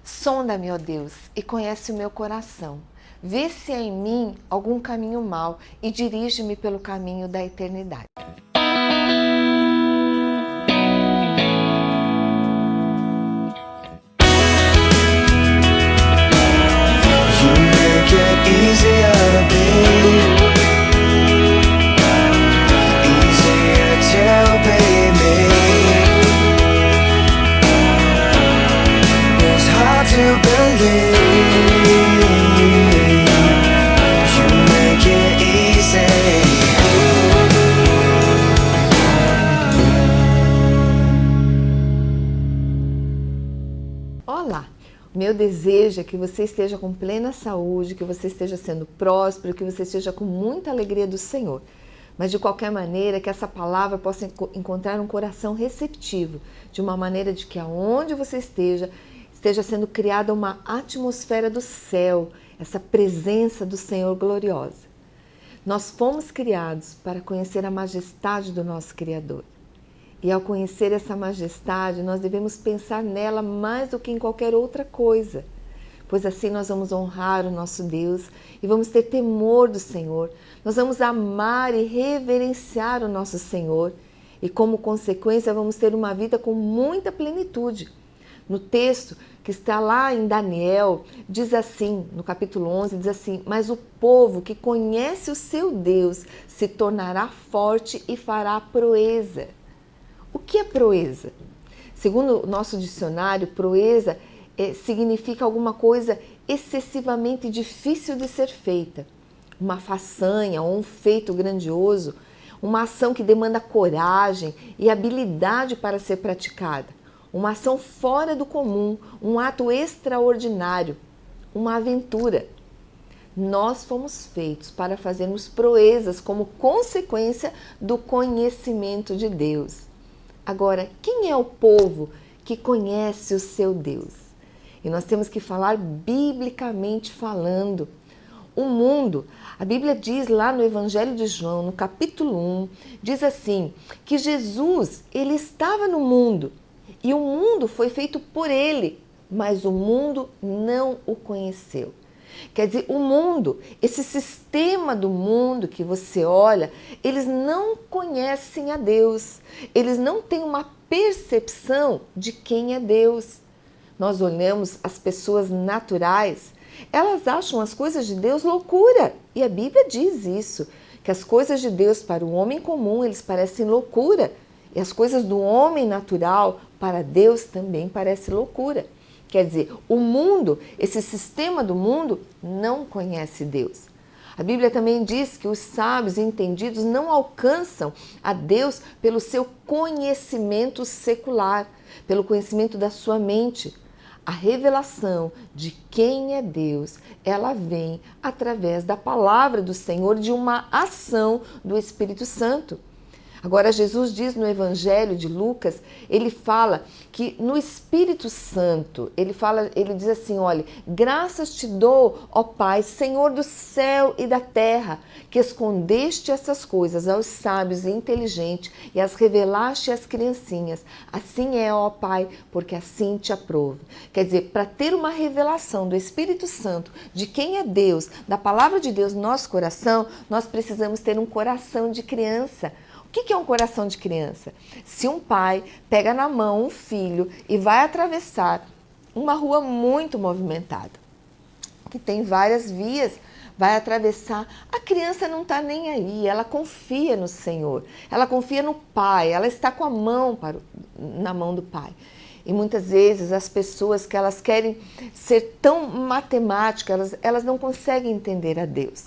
Sonda-me, ó Deus, e conhece o meu coração. Vê se há em mim algum caminho mau e dirige-me pelo caminho da eternidade. Olá! Meu desejo é que você esteja com plena saúde, que você esteja sendo próspero, que você esteja com muita alegria do Senhor. Mas de qualquer maneira, que essa palavra possa encontrar um coração receptivo, de uma maneira de que aonde você esteja sendo criada uma atmosfera do céu, essa presença do Senhor gloriosa. Nós fomos criados para conhecer a majestade do nosso Criador. E ao conhecer essa majestade, nós devemos pensar nela mais do que em qualquer outra coisa, pois assim nós vamos honrar o nosso Deus e vamos ter temor do Senhor, nós vamos amar e reverenciar o nosso Senhor e como consequência vamos ter uma vida com muita plenitude. No texto que está lá em Daniel, diz assim, no capítulo 11, diz assim: mas o povo que conhece o seu Deus se tornará forte e fará proeza. O que é proeza? Segundo o nosso dicionário, proeza significa alguma coisa excessivamente difícil de ser feita. Uma façanha ou um feito grandioso, uma ação que demanda coragem e habilidade para ser praticada. Uma ação fora do comum, um ato extraordinário, uma aventura. Nós fomos feitos para fazermos proezas como consequência do conhecimento de Deus. Agora, quem é o povo que conhece o seu Deus? E nós temos que falar biblicamente falando. O mundo, a Bíblia diz lá no Evangelho de João, no capítulo 1, diz assim, que Jesus, ele estava no mundo e o mundo foi feito por ele, mas o mundo não o conheceu. Quer dizer, o mundo, esse sistema do mundo que você olha, eles não conhecem a Deus, eles não têm uma percepção de quem é Deus. Nós olhamos as pessoas naturais, elas acham as coisas de Deus loucura, e a Bíblia diz isso, que as coisas de Deus para o homem comum, eles parecem loucura, e as coisas do homem natural para Deus também parecem loucura. Quer dizer, o mundo, esse sistema do mundo, não conhece Deus. A Bíblia também diz que os sábios e entendidos não alcançam a Deus pelo seu conhecimento secular, pelo conhecimento da sua mente. A revelação de quem é Deus, ela vem através da palavra do Senhor, de uma ação do Espírito Santo. Agora, Jesus diz no Evangelho de Lucas, ele fala que no Espírito Santo, ele diz assim, olha, graças te dou, ó Pai, Senhor do céu e da terra, que escondeste essas coisas aos sábios e inteligentes e as revelaste às criancinhas. Assim é, ó Pai, porque assim te aprove. Quer dizer, para ter uma revelação do Espírito Santo, de quem é Deus, da palavra de Deus no nosso coração, nós precisamos ter um coração de criança. O que é um coração de criança? Se um pai pega na mão um filho e vai atravessar uma rua muito movimentada, que tem várias vias, vai atravessar, a criança não está nem aí, ela confia no Senhor, ela confia no pai, ela está com a mão na mão do pai. E muitas vezes as pessoas que elas querem ser tão matemáticas, elas não conseguem entender a Deus.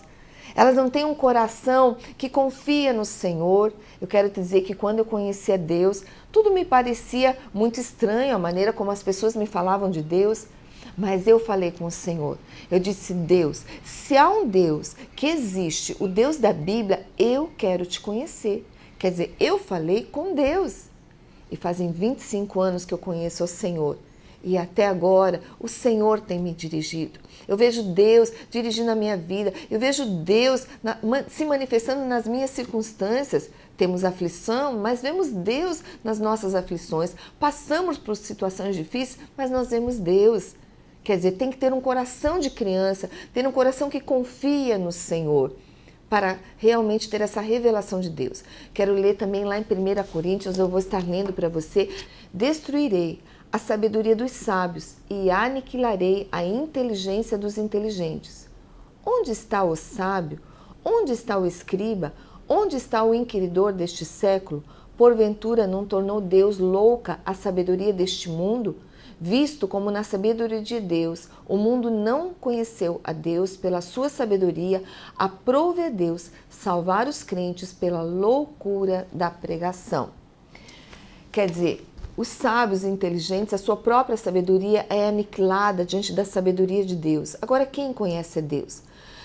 Elas não têm um coração que confia no Senhor. Eu quero te dizer que quando eu conhecia Deus, tudo me parecia muito estranho, a maneira como as pessoas me falavam de Deus. Mas eu falei com o Senhor. Eu disse, Deus, se há um Deus que existe, o Deus da Bíblia, eu quero te conhecer. Quer dizer, eu falei com Deus. E fazem 25 anos que eu conheço o Senhor. E até agora o Senhor tem me dirigido. Eu vejo Deus dirigindo a minha vida. Eu vejo Deus se manifestando nas minhas circunstâncias. Temos aflição, mas vemos Deus nas nossas aflições. Passamos por situações difíceis, mas nós vemos Deus. Quer dizer, tem que ter um coração de criança, ter um coração que confia no Senhor, para realmente ter essa revelação de Deus. Quero ler também lá em 1 Coríntios, eu vou estar lendo para você: destruirei a sabedoria dos sábios e aniquilarei a inteligência dos inteligentes. Onde está o sábio? Onde está o escriba? Onde está o inquiridor deste século? Porventura não tornou Deus louca a sabedoria deste mundo? Visto como na sabedoria de Deus o mundo não conheceu a Deus pela sua sabedoria, aprove a Deus salvar os crentes pela loucura da pregação. Quer dizer, os sábios e inteligentes, a sua própria sabedoria é aniquilada diante da sabedoria de Deus. Agora, quem conhece a Deus?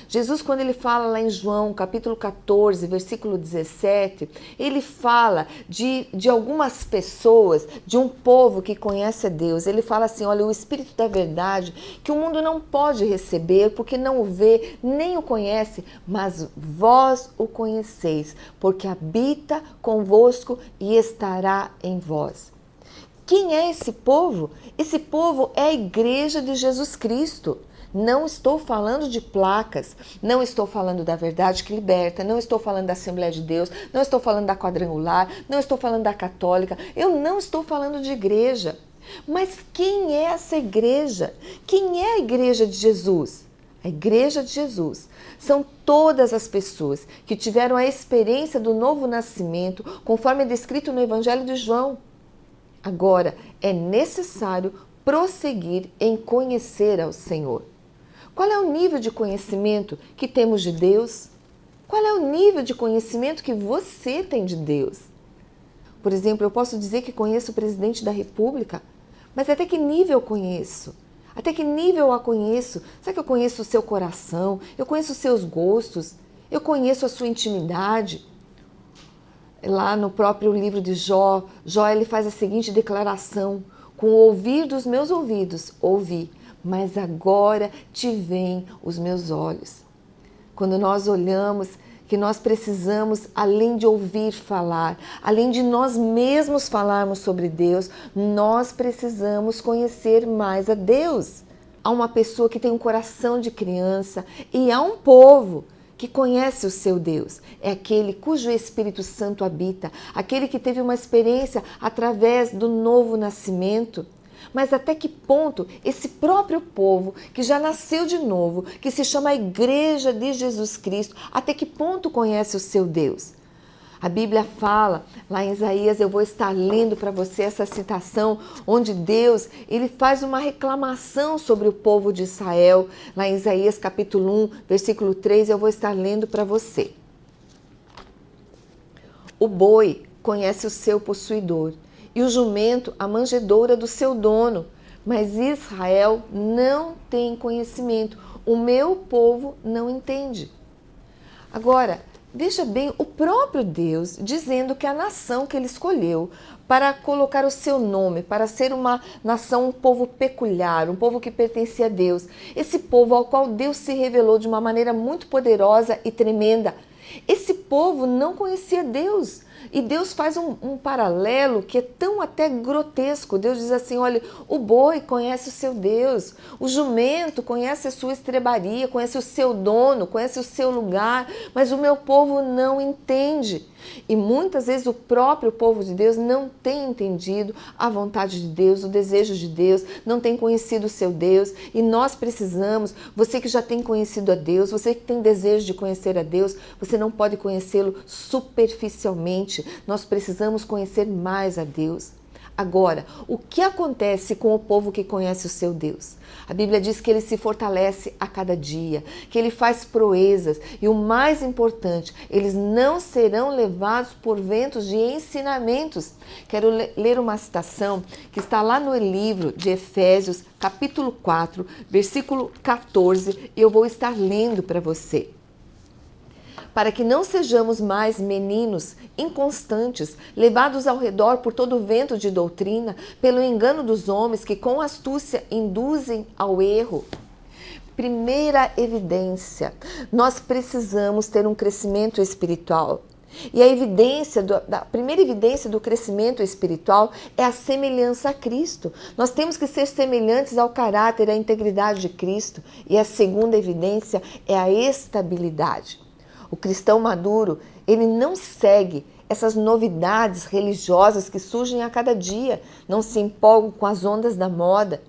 Jesus, quando ele fala lá em João, capítulo 14, versículo 17, ele fala de algumas pessoas, de um povo que conhece a Deus. Ele fala assim: olha, o Espírito da verdade, que o mundo não pode receber, porque não o vê, nem o conhece, mas vós o conheceis, porque habita convosco e estará em vós. Quem é esse povo? Esse povo é a igreja de Jesus Cristo. Não estou falando de placas, não estou falando da verdade que liberta, não estou falando da Assembleia de Deus, não estou falando da quadrangular, não estou falando da católica, eu não estou falando de igreja. Mas quem é essa igreja? Quem é a igreja de Jesus? A igreja de Jesus são todas as pessoas que tiveram a experiência do novo nascimento, conforme é descrito no Evangelho de João. Agora, é necessário prosseguir em conhecer ao Senhor. Qual é o nível de conhecimento que temos de Deus? Qual é o nível de conhecimento que você tem de Deus? Por exemplo, eu posso dizer que conheço o presidente da República, mas até que nível eu conheço? Até que nível eu a conheço? Será que eu conheço o seu coração? Eu conheço os seus gostos? Eu conheço a sua intimidade? Lá no próprio livro de Jó, ele faz a seguinte declaração: com o ouvir dos meus ouvidos, ouvi, mas agora te veem os meus olhos. Quando nós olhamos que nós precisamos, além de ouvir falar, além de nós mesmos falarmos sobre Deus, nós precisamos conhecer mais a Deus. Há uma pessoa que tem um coração de criança e há um povo que conhece o seu Deus. É aquele cujo Espírito Santo habita, aquele que teve uma experiência através do novo nascimento. Mas até que ponto esse próprio povo, que já nasceu de novo, que se chama a Igreja de Jesus Cristo, até que ponto conhece o seu Deus? A Bíblia fala, lá em Isaías, eu vou estar lendo para você essa citação, onde Deus ele faz uma reclamação sobre o povo de Israel. Lá em Isaías capítulo 1, versículo 3, eu vou estar lendo para você. O boi conhece o seu possuidor, e o jumento a manjedoura do seu dono. Mas Israel não tem conhecimento, o meu povo não entende. Agora, veja bem, o próprio Deus dizendo que a nação que ele escolheu para colocar o seu nome, para ser uma nação, um povo peculiar, um povo que pertencia a Deus, esse povo ao qual Deus se revelou de uma maneira muito poderosa e tremenda, esse povo não conhecia Deus. E Deus faz um paralelo que é tão até grotesco. Deus diz assim: olha, o boi conhece o seu Deus, o jumento conhece a sua estrebaria, conhece o seu dono, conhece o seu lugar, mas o meu povo não entende. E muitas vezes o próprio povo de Deus não tem entendido a vontade de Deus, o desejo de Deus, não tem conhecido o seu Deus. E nós precisamos, você que já tem conhecido a Deus, você que tem desejo de conhecer a Deus, você não pode conhecê-lo superficialmente. Nós precisamos conhecer mais a Deus. Agora, o que acontece com o povo que conhece o seu Deus? A Bíblia diz que ele se fortalece a cada dia, que ele faz proezas e o mais importante, eles não serão levados por ventos de ensinamentos. Quero ler uma citação que está lá no livro de Efésios, capítulo 4, versículo 14, e eu vou estar lendo para você. Para que não sejamos mais meninos inconstantes, levados ao redor por todo vento de doutrina, pelo engano dos homens que com astúcia induzem ao erro. Primeira evidência, nós precisamos ter um crescimento espiritual. E a primeira evidência do crescimento espiritual é a semelhança a Cristo. Nós temos que ser semelhantes ao caráter, à integridade de Cristo. E a segunda evidência é a estabilidade. O cristão maduro, ele não segue essas novidades religiosas que surgem a cada dia, não se empolga com as ondas da moda.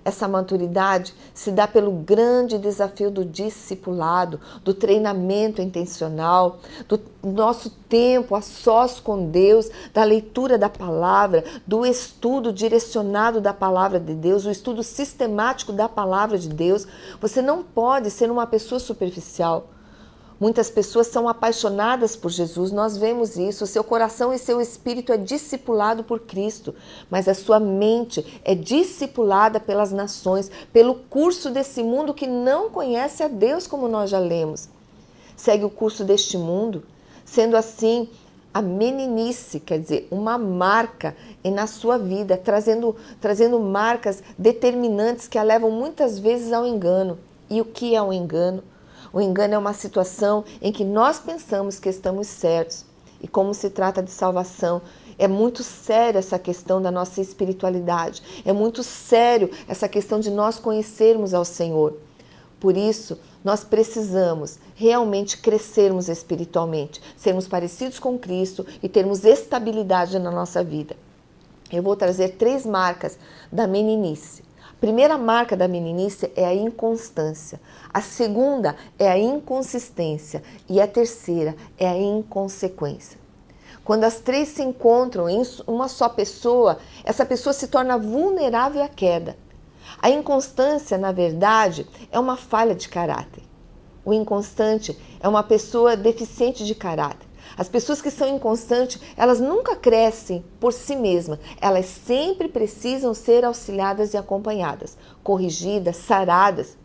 Essa maturidade se dá pelo grande desafio do discipulado, do treinamento intencional, do nosso tempo a sós com Deus, da leitura da palavra, do estudo direcionado da palavra de Deus, o estudo sistemático da palavra de Deus. Você não pode ser uma pessoa superficial. Muitas pessoas são apaixonadas por Jesus, nós vemos isso. O seu coração e seu espírito é discipulado por Cristo, mas a sua mente é discipulada pelas nações, pelo curso desse mundo que não conhece a Deus, como nós já lemos. Segue o curso deste mundo, sendo assim a meninice, quer dizer, uma marca na sua vida, trazendo marcas determinantes que a levam muitas vezes ao engano. E o que é um engano? O engano é uma situação em que nós pensamos que estamos certos. E como se trata de salvação, é muito sério essa questão da nossa espiritualidade. É muito sério essa questão de nós conhecermos ao Senhor. Por isso, nós precisamos realmente crescermos espiritualmente, sermos parecidos com Cristo e termos estabilidade na nossa vida. Eu vou trazer 3 marcas da meninice. A primeira marca da meninice é a inconstância, a segunda é a inconsistência e a terceira é a inconsequência. Quando as 3 se encontram em uma só pessoa, essa pessoa se torna vulnerável à queda. A inconstância, na verdade, é uma falha de caráter. O inconstante é uma pessoa deficiente de caráter. As pessoas que são inconstantes, elas nunca crescem por si mesmas. Elas sempre precisam ser auxiliadas e acompanhadas, corrigidas, saradas.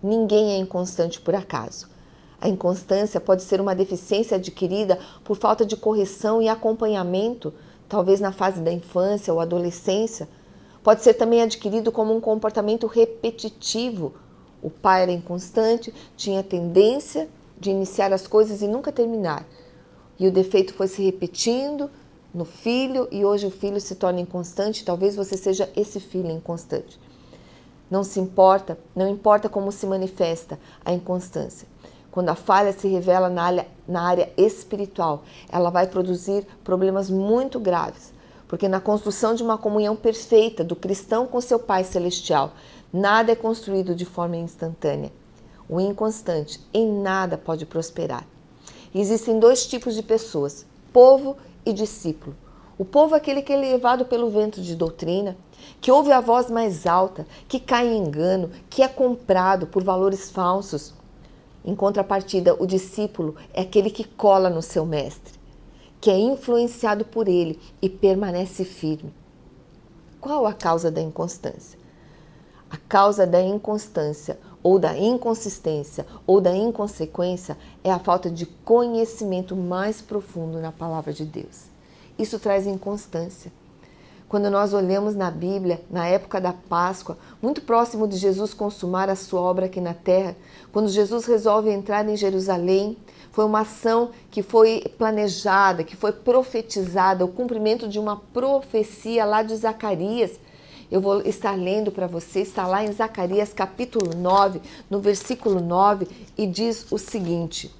Ninguém é inconstante por acaso. A inconstância pode ser uma deficiência adquirida por falta de correção e acompanhamento, talvez na fase da infância ou adolescência. Pode ser também adquirido como um comportamento repetitivo. O pai era inconstante, tinha tendência de iniciar as coisas e nunca terminar. E o defeito foi se repetindo no filho e hoje o filho se torna inconstante. Talvez você seja esse filho inconstante. Não importa como se manifesta a inconstância. Quando a falha se revela na área espiritual, ela vai produzir problemas muito graves. Porque na construção de uma comunhão perfeita do cristão com seu Pai Celestial, nada é construído de forma instantânea. O inconstante em nada pode prosperar. Existem 2 tipos de pessoas, povo e discípulo. O povo é aquele que é levado pelo vento de doutrina, que ouve a voz mais alta, que cai em engano, que é comprado por valores falsos. Em contrapartida, o discípulo é aquele que cola no seu mestre, que é influenciado por ele e permanece firme. Qual a causa da inconstância? A causa da inconstância ou da inconsistência ou da inconsequência é a falta de conhecimento mais profundo na palavra de Deus. Isso traz inconstância. Quando nós olhamos na Bíblia, na época da Páscoa, muito próximo de Jesus consumar a sua obra aqui na terra, quando Jesus resolve entrar em Jerusalém, foi uma ação que foi planejada, que foi profetizada, o cumprimento de uma profecia lá de Zacarias. Eu vou estar lendo para você, está lá em Zacarias capítulo 9, no versículo 9, e diz o seguinte: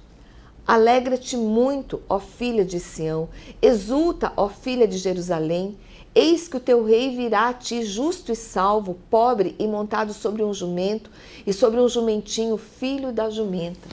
Alegra-te muito, ó filha de Sião, exulta, ó filha de Jerusalém, eis que o teu rei virá a ti justo e salvo, pobre e montado sobre um jumento, e sobre um jumentinho, filho da jumenta.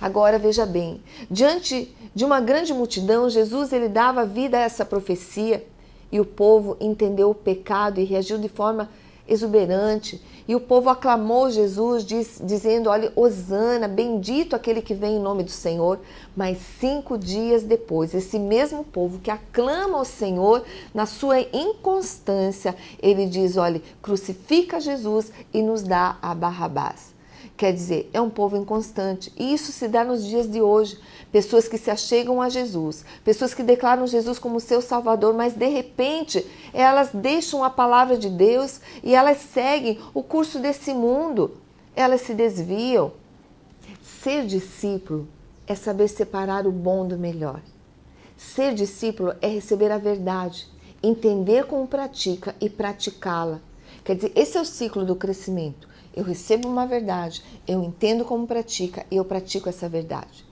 Agora veja bem, diante de uma grande multidão, Jesus ele dava vida a essa profecia, e o povo entendeu o pecado e reagiu de forma exuberante. E o povo aclamou Jesus, dizendo, olha, Hosana, bendito aquele que vem em nome do Senhor. Mas 5 dias depois, esse mesmo povo que aclama o Senhor, na sua inconstância, ele diz, olha, crucifica Jesus e nos dá a Barrabás. Quer dizer, é um povo inconstante. E isso se dá nos dias de hoje. Pessoas que se achegam a Jesus, pessoas que declaram Jesus como seu Salvador, mas de repente elas deixam a palavra de Deus e elas seguem o curso desse mundo. Elas se desviam. Ser discípulo é saber separar o bom do melhor. Ser discípulo é receber a verdade, entender como pratica e praticá-la. Quer dizer, esse é o ciclo do crescimento. Eu recebo uma verdade, eu entendo como pratica e eu pratico essa verdade.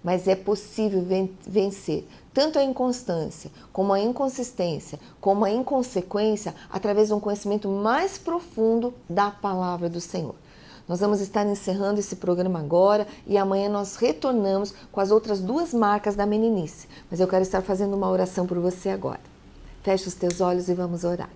Mas é possível vencer tanto a inconstância, como a inconsistência, como a inconsequência, através de um conhecimento mais profundo da palavra do Senhor. Nós vamos estar encerrando esse programa agora e amanhã nós retornamos com as outras 2 marcas da meninice. Mas eu quero estar fazendo uma oração por você agora. Feche os teus olhos e vamos orar.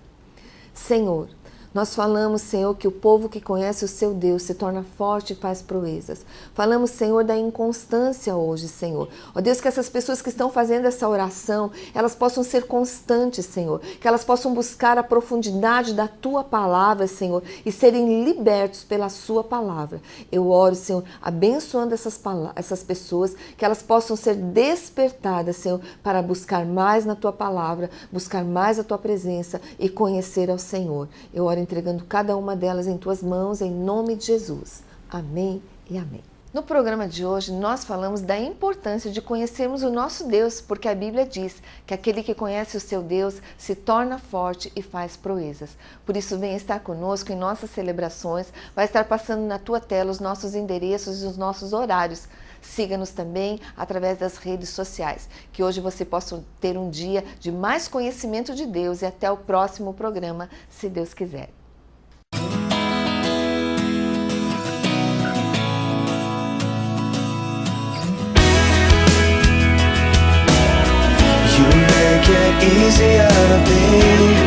Senhor, nós falamos, Senhor, que o povo que conhece o seu Deus se torna forte e faz proezas. Falamos, Senhor, da inconstância hoje, Senhor. Ó Deus, que essas pessoas que estão fazendo essa oração, elas possam ser constantes, Senhor. Que elas possam buscar a profundidade da Tua palavra, Senhor, e serem libertos pela Sua palavra. Eu oro, Senhor, abençoando essas pessoas, que elas possam ser despertadas, Senhor, para buscar mais na Tua palavra, buscar mais a Tua presença e conhecer ao Senhor. Eu oro entregando cada uma delas em Tuas mãos, em nome de Jesus. Amém e amém. No programa de hoje, nós falamos da importância de conhecermos o nosso Deus, porque a Bíblia diz que aquele que conhece o seu Deus se torna forte e faz proezas. Por isso, vem estar conosco em nossas celebrações, vai estar passando na tua tela os nossos endereços e os nossos horários. Siga-nos também através das redes sociais. Que hoje você possa ter um dia de mais conhecimento de Deus e até o próximo programa, se Deus quiser. You make it easier to be